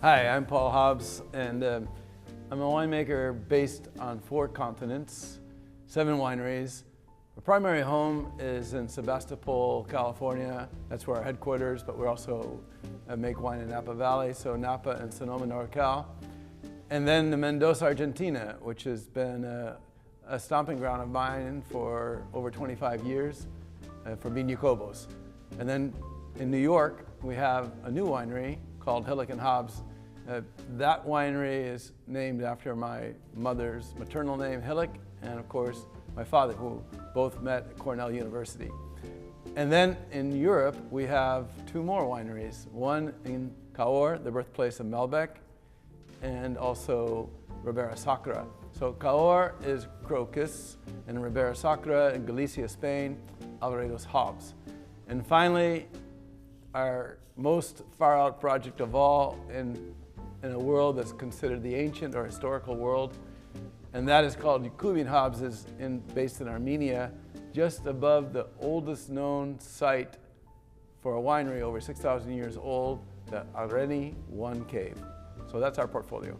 Hi, I'm Paul Hobbs, and I'm a winemaker based on 4 continents, 7 wineries. Our primary home is in Sebastopol, California. That's where our headquarters, but we also make wine in Napa Valley, so Napa and Sonoma, NorCal. And then the Mendoza, Argentina, which has been a stomping ground of mine for over 25 years for Vino Cobos. And then in New York, we have a new winery called Yquem Hobbs. That winery is named after my mother's maternal name, Hillick, and of course, my father, who both met at Cornell University. And then in Europe, we have 2 more wineries, one in Cahors, the birthplace of Malbec, and also Ribera Sacra. So Cahors is Crocus, and Ribera Sacra in Galicia, Spain, Alvaredo's Hobbs. And finally, our most far-out project of all in a world that's considered the ancient or historical world, and that is called Yquem Hobbs, is based in Armenia, just above the oldest known site for a winery over 6,000 years old, the Areni One Cave. So that's our portfolio.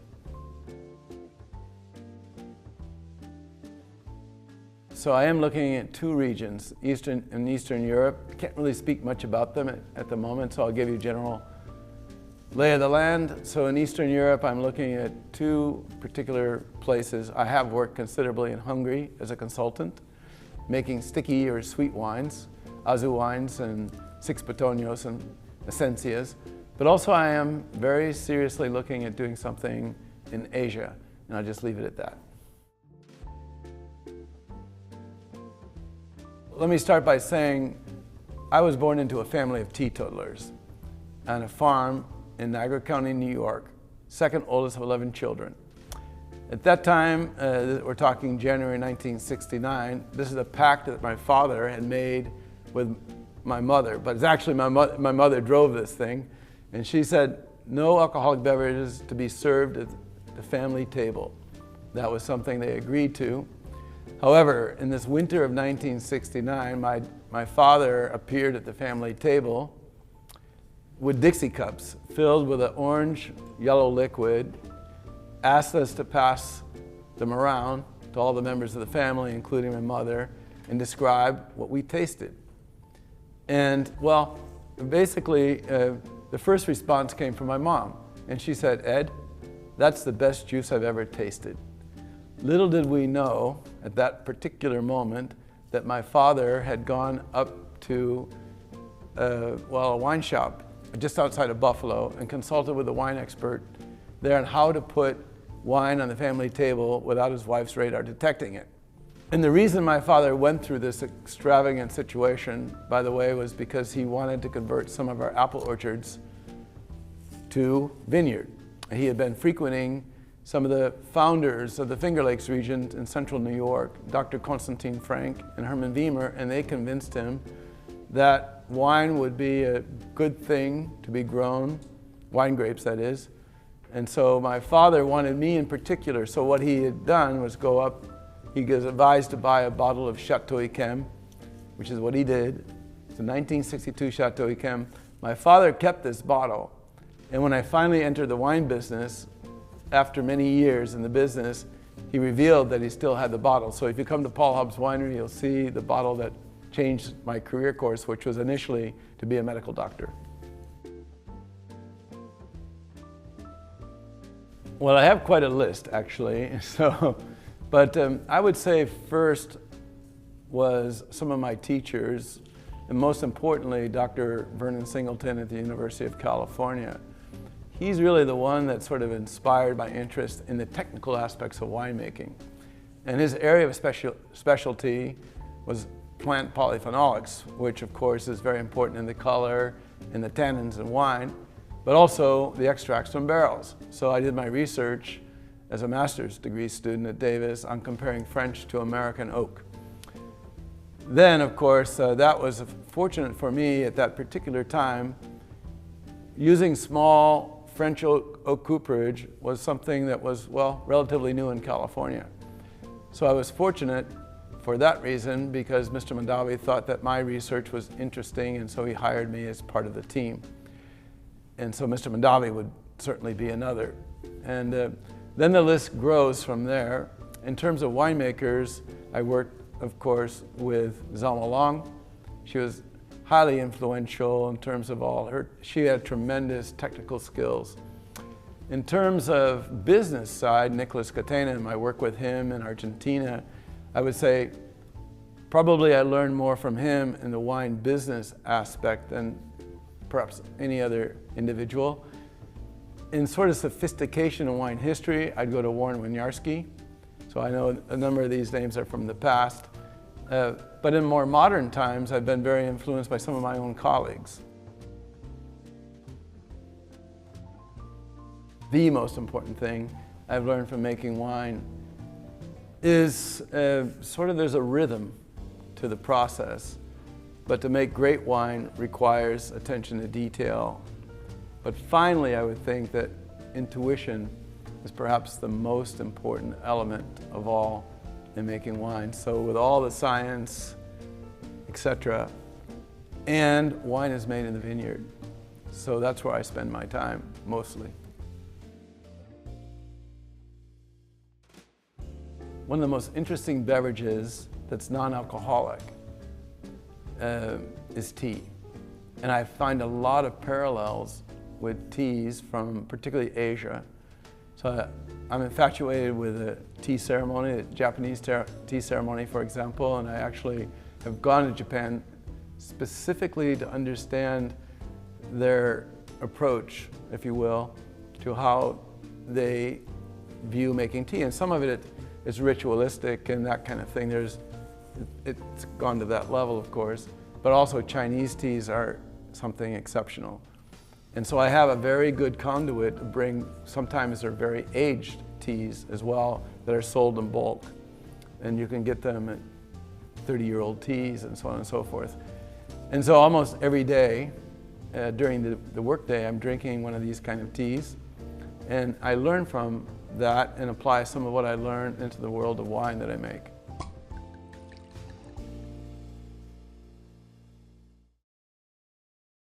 So I am looking at 2 regions, Eastern and Eastern Europe. Can't really speak much about them at the moment, so I'll give you a general lay of the land. So in Eastern Europe, I'm looking at 2 particular places. I have worked considerably in Hungary as a consultant, making sticky or sweet wines, Azu wines and Six Petonios and Essencias. But also I am very seriously looking at doing something in Asia, and I'll just leave it at that. Let me start by saying I was born into a family of teetotalers on a farm in Niagara County, New York, second oldest of 11 children. At that time, we're talking January 1969, this is a pact that my father had made with my mother, but it's actually my mother drove this thing, and she said no alcoholic beverages to be served at the family table. That was something they agreed to. However, in this winter of 1969, my father appeared at the family table with Dixie cups filled with an orange yellow liquid, asked us to pass them around to all the members of the family, including my mother, and describe what we tasted. And well, basically, the first response came from my mom, and she said, "Ed, that's the best juice I've ever tasted." Little did we know at that particular moment that my father had gone up to a wine shop just outside of Buffalo and consulted with a wine expert there on how to put wine on the family table without his wife's radar detecting it. And the reason my father went through this extravagant situation, by the way, was because he wanted to convert some of our apple orchards to vineyard. He had been frequenting some of the founders of the Finger Lakes region in central New York, Dr. Konstantin Frank and Herman Wiemer, and they convinced him that wine would be a good thing to be grown, wine grapes that is. And so my father wanted me in particular, so what he had done was go up, he was advised to buy a bottle of Chateau Yquem, which is what he did. It's a 1962 Chateau Yquem. My father kept this bottle, and when I finally entered the wine business, after many years in the business, he revealed that he still had the bottle. So if you come to Paul Hobbs Winery, you'll see the bottle that changed my career course, which was initially to be a medical doctor. Well, I have quite a list, actually. But I would say first was some of my teachers, and most importantly, Dr. Vernon Singleton at the University of California. He's really the one that sort of inspired my interest in the technical aspects of winemaking. And his area of specialty was plant polyphenolics, which of course is very important in the color and the tannins in wine, but also the extracts from barrels. So I did my research as a master's degree student at Davis on comparing French to American oak. Then, of course, that was fortunate for me at that particular time. Using small French oak cooperage was something that was, well, relatively new in California. So I was fortunate for that reason because Mr. Mandavi thought that my research was interesting, and so he hired me as part of the team. And so Mr. Mandavi would certainly be another. And then the list grows from there. In terms of winemakers, I worked, of course, with Zalma Long. She was highly influential in terms of she had tremendous technical skills. In terms of business side, Nicholas Catena, my work with him in Argentina, I would say probably I learned more from him in the wine business aspect than perhaps any other individual. In sort of sophistication in wine history, I'd go to Warren Winiarski. So I know a number of these names are from the past. But in more modern times, I've been very influenced by some of my own colleagues. The most important thing I've learned from making wine is there's a rhythm to the process. But to make great wine requires attention to detail. But finally, I would think that intuition is perhaps the most important element of all in making wine. So with all the science, etc., and wine is made in the vineyard. So that's where I spend my time, mostly. One of the most interesting beverages that's non-alcoholic is tea. And I find a lot of parallels with teas from particularly Asia. So I'm infatuated with the tea ceremony, the Japanese tea ceremony, for example, and I actually have gone to Japan specifically to understand their approach, if you will, to how they view making tea. And some of it is ritualistic and that kind of thing. It's gone to that level, of course, but also Chinese teas are something exceptional. And so I have a very good conduit to bring, sometimes they're very aged teas as well, that are sold in bulk. And you can get them at 30-year-old teas and so on and so forth. And so almost every day during the workday, I'm drinking one of these kind of teas. And I learn from that and apply some of what I learned into the world of wine that I make.